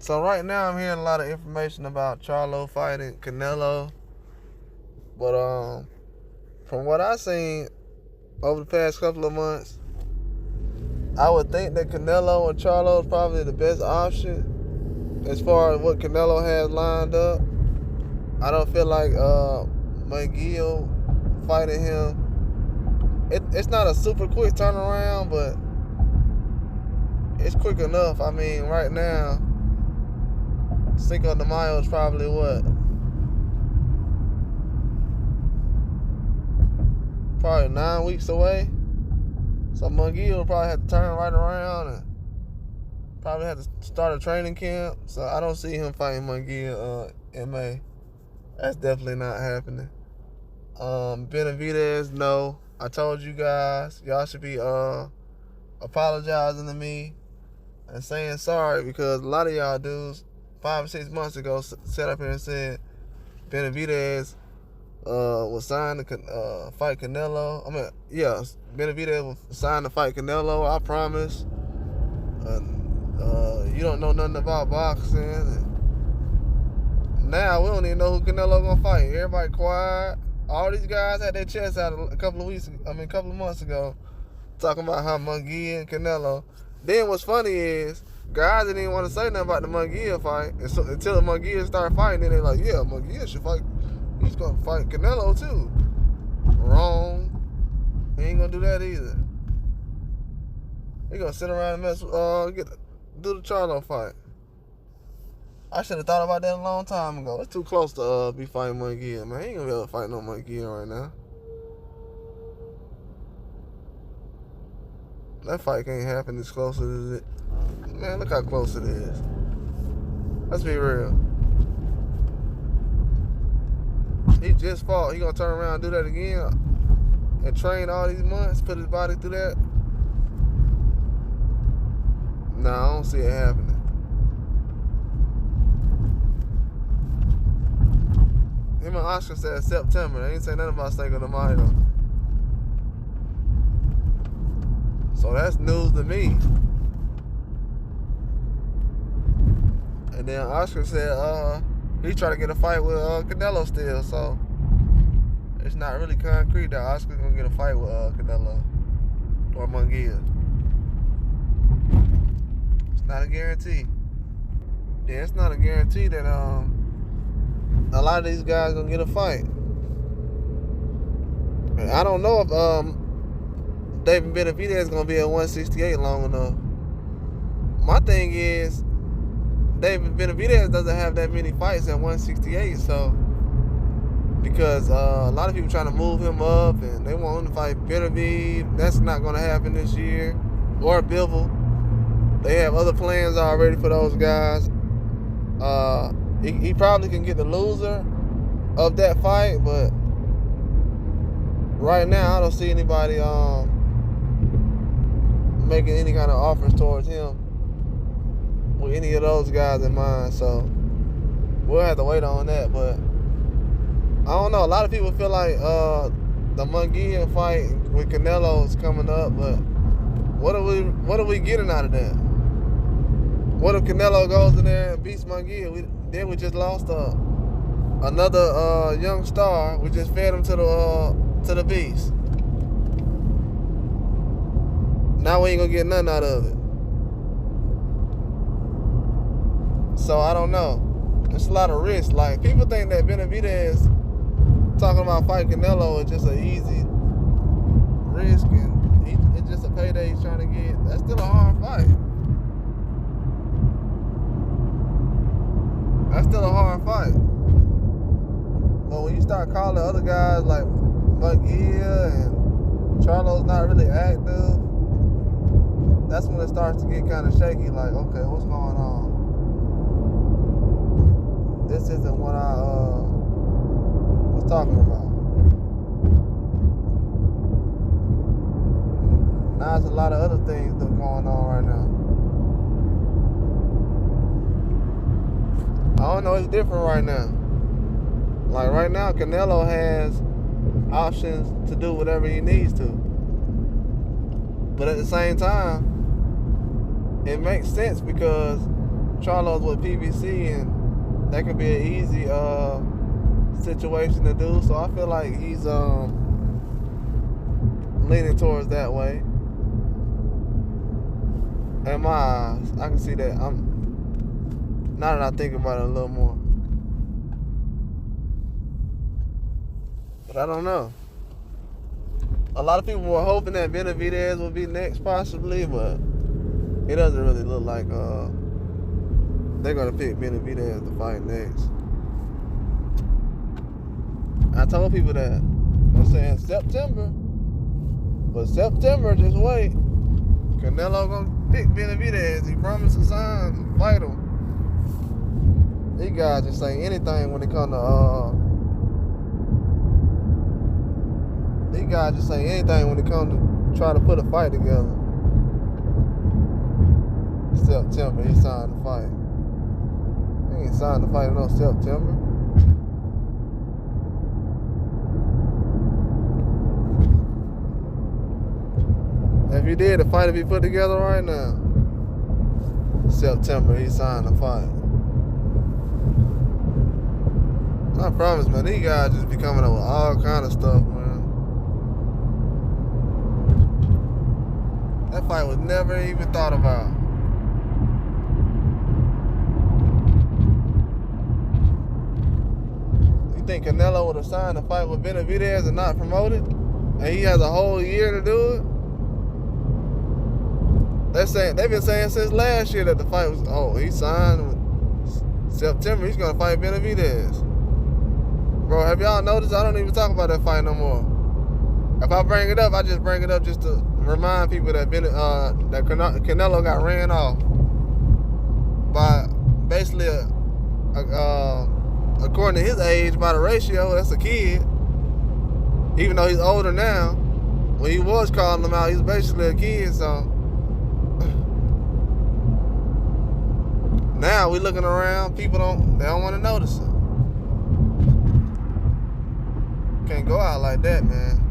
So right now I'm hearing a lot of information about Charlo fighting Canelo. But from what I've seen over the past couple of months, I would think that Canelo and Charlo is probably the best option as far as what Canelo has lined up. I don't feel like Munguia fighting him. It's not a super quick turnaround, but it's quick enough. I mean, right now, Cinco de Mayo is probably what? Probably 9 weeks away. So Munguia will probably have to turn right around and probably have to start a training camp. So I don't see him fighting Munguia in May. That's definitely not happening. Benavidez, no. I told you guys, y'all should be apologizing to me and saying sorry, because a lot of y'all dudes 5 or 6 months ago sat up here and said Benavidez was signed to fight Canelo. Benavidez was signed to fight Canelo. I promise. You don't know nothing about boxing. Now we don't even know who Canelo gonna fight. Everybody quiet. All these guys had their chests out a couple of months ago, talking about how Munguia and Canelo. Then what's funny is guys didn't even want to say nothing about the Munguia fight until the Munguia started fighting. Then they're like, yeah, Munguia should fight. He's gonna fight Canelo too. Wrong. He ain't gonna do that either. He gonna sit around and do the Charlo fight. I should have thought about that a long time ago. It's too close to be fighting Munguia, man. He ain't gonna be able to fight no Munguia right now. That fight can't happen as close as it. Man, look how close it is. Let's be real. He just fought. He gonna turn around and do that again and train all these months, put his body through that? Nah, I don't see it happening. Him and Oscar said September. They ain't say nothing about Cinco de Mayo. So that's news to me. And then Oscar said he's trying to get a fight with Canelo still. So it's not really concrete that Oscar's gonna get a fight with Canelo or Munguia. It's not a guarantee. Yeah, it's not a guarantee that a lot of these guys gonna get a fight. And I don't know if David Benavidez is gonna be at 168 long enough. My thing is, David Benavidez doesn't have that many fights at 168, so because a lot of people trying to move him up and they want him to fight Benavidez. That's not gonna happen this year. Or Bivol. They have other plans already for those guys. He probably can get the loser of that fight, but right now I don't see anybody making any kind of offers towards him with any of those guys in mind. So we'll have to wait on that. But I don't know. A lot of people feel like the Munguia fight with Canelo is coming up, but what are we getting out of that? What if Canelo goes in there and beats Munguia? Then we just lost another young star. We just fed him to the beast. Now we ain't gonna get nothing out of it. So I don't know. It's a lot of risk. Like, people think that Benavidez talking about fighting Canelo is just an easy risk and it's just a payday he's trying to get. That's still a hard fight. That's still a hard fight. But when you start calling other guys like Munguia and Charlo's not really active, that's when it starts to get kind of shaky. Like, okay, what's going on? This isn't what I was talking about. Now there's a lot of other things that are going on right now. I don't know, it's different right now. Like right now, Canelo has options to do whatever he needs to. But at the same time, it makes sense because Charlo's with PBC, and that could be an easy situation to do. So I feel like he's leaning towards that way. In my eyes, I can see that. Now that I think about it a little more, but I don't know. A lot of people were hoping that Benavidez would be next, possibly, but it doesn't really look like they're gonna pick Benavidez to fight next. I told people that. They're saying September, but September, just wait. Canelo gonna pick Benavidez. He promised to sign and fight him. These guys just say anything when it comes to these guys just say anything when it comes to try to put a fight together. September, he signed the fight. He ain't signed the fight until September. If he did, the fight would be put together right now. September, he signed the fight. I promise, man, these guys just be coming up with all kind of stuff, man. That fight was never even thought about. You think Canelo would have signed a fight with Benavidez and not promoted? And he has a whole year to do it? They've been saying since last year that the fight was, he signed with September, he's gonna fight Benavidez. Bro, have y'all noticed I don't even talk about that fight no more? If I bring it up, I just bring it up just to remind people that Canelo got ran off by basically according to his age, by the ratio, that's a kid. Even though he's older now, when he was calling him out, he's basically a kid. So now we looking around, people don't want to notice it. Can't go out like that, man.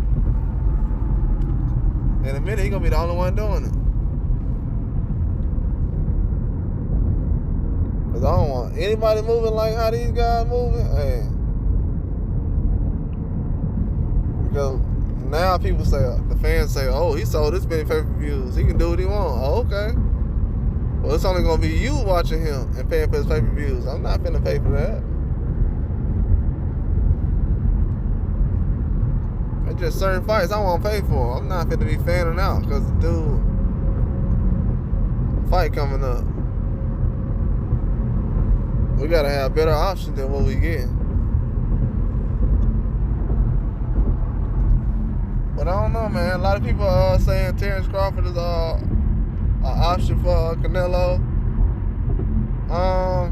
In a minute, he gonna be the only one doing it. Cause I don't want anybody moving like how these guys moving. Hey. Because now people say, the fans say, he sold this many pay-per-views. He can do what he wants. Okay. Well, it's only gonna be you watching him and paying for his pay-per-views. I'm not finna pay for that. It's just certain fights I won't pay for. I'm not finna be fanning out because the dude fight coming up. We gotta have better options than what we get. But I don't know, man. A lot of people are saying Terrence Crawford is an option for Canelo. I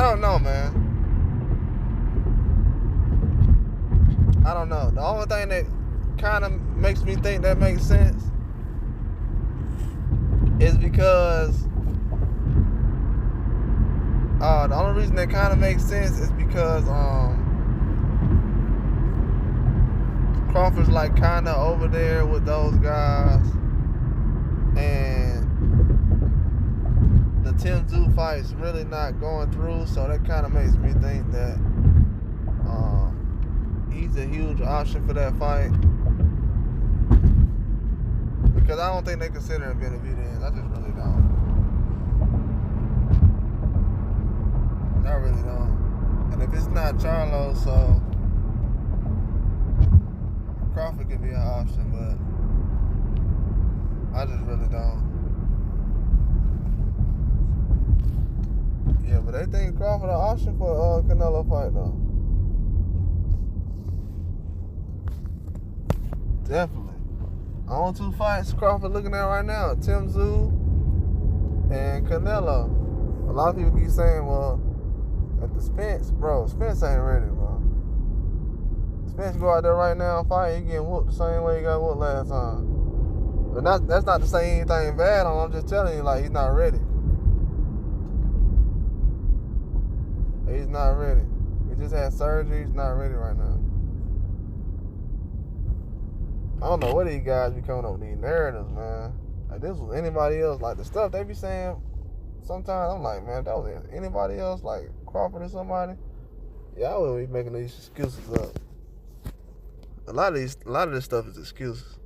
don't know, man. I don't know. The only thing that kind of makes me think that makes sense is because the only reason that kind of makes sense is because Crawford's like kind of over there with those guys, and the Tim Tszyu fight's really not going through, so that kind of makes me think that he's a huge option for that fight. Because I don't think they consider him Benavidez. I just really don't. I really don't. And if it's not Charlo, so Crawford could be an option, but I just really don't. Yeah, but they think Crawford an option for Canelo fight though. Definitely. On 2 fights Crawford looking at right now, Tim Tszyu and Canelo. A lot of people keep saying, well, at the Spence ain't ready, bro. Spence go out there right now and fight, he getting whooped the same way he got whooped last time. But that's not to say anything bad on him, I'm just telling you, like, he's not ready. He's not ready. He just had surgery, he's not ready right now. I don't know what these guys be coming up with these narratives, man. Like, this was anybody else. Like, the stuff they be saying sometimes I'm like, man, that was anybody else, like Crawford or somebody, yeah, I wouldn't be making these excuses up. A lot of this stuff is excuses.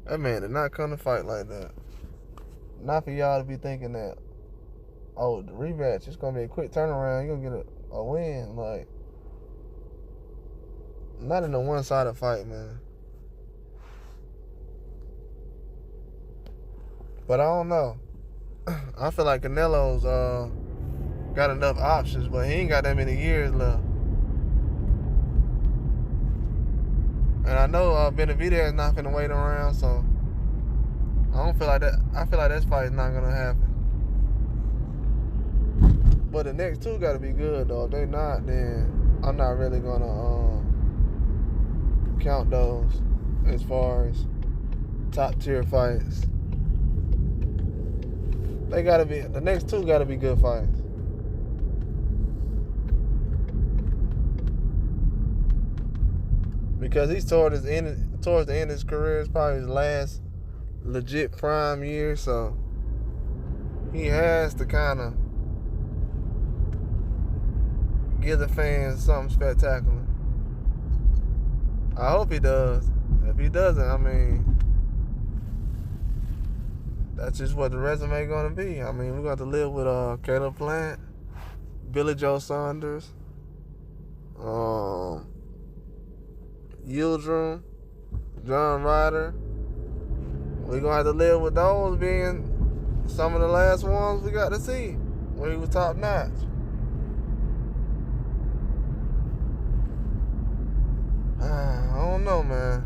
That man did not come to fight like that. Not for y'all to be thinking that, oh, the rematch, it's gonna be a quick turnaround, you're gonna get a win. Like, not in a one-sided fight, man. But I don't know. I feel like Canelo's got enough options, but he ain't got that many years left. And I know Benavidez is not finna wait around, so I don't feel like that. I feel like this fight is not gonna happen. But the next two gotta be good though. If they not, then I'm not really gonna count those as far as top tier fights. They gotta be, the next two gotta be good fights. Because he's towards the end of his career. It's probably his last legit prime year, so he has to kind of give the fans something spectacular. I hope he does. If he doesn't, I mean, that's just what the resume gonna be. I mean, we're gonna have to live with Caleb Plant, Billy Joe Saunders, Yildirim, John Ryder. We're gonna have to live with those being some of the last ones we got to see when he was top notch. I don't know, man.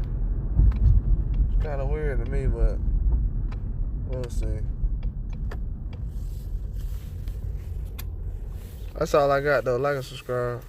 It's kind of weird to me, but we'll see. That's all I got, though. Like and subscribe.